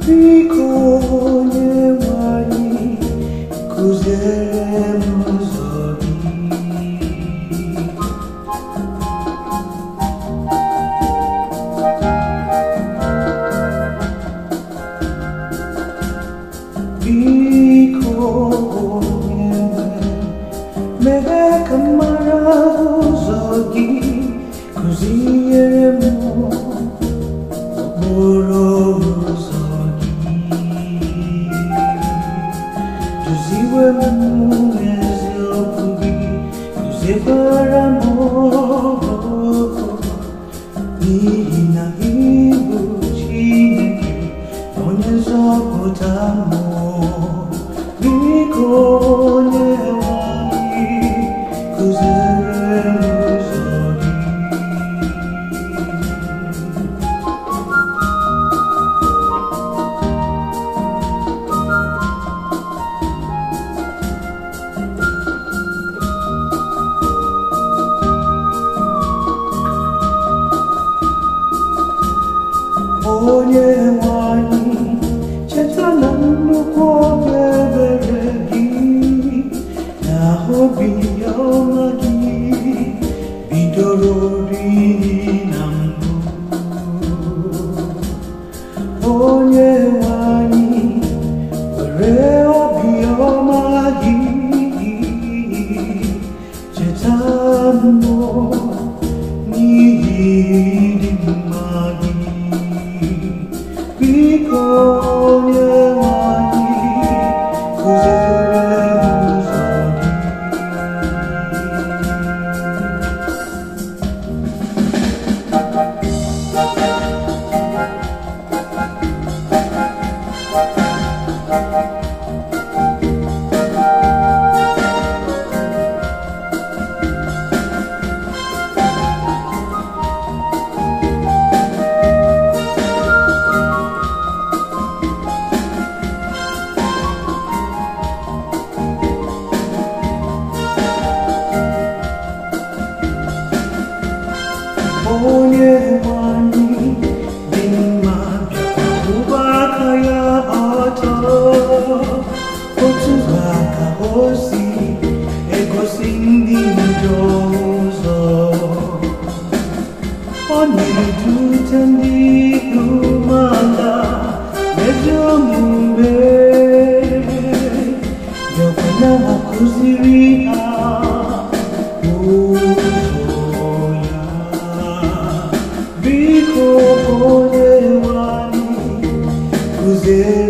Pikonye wani kuzere muzogi Pikonye meheka marazogi kuzere Onye wani chetana nnukwu ebere gị na obi ọma gị bidoro n'ihi na mbụ. Onye wani were obi ọma gị cheta mbụ n'ihi ịdị mma gị. Pikonye wani kuzere muzogi Onye wani dị mma bịakwuba aka ya ọtọ otu aka o si egosi ndị njọ ụzọ. Ọ na-edute ndị umeala ezi omume bịakwa na-akụziri ha Onye wani kuzere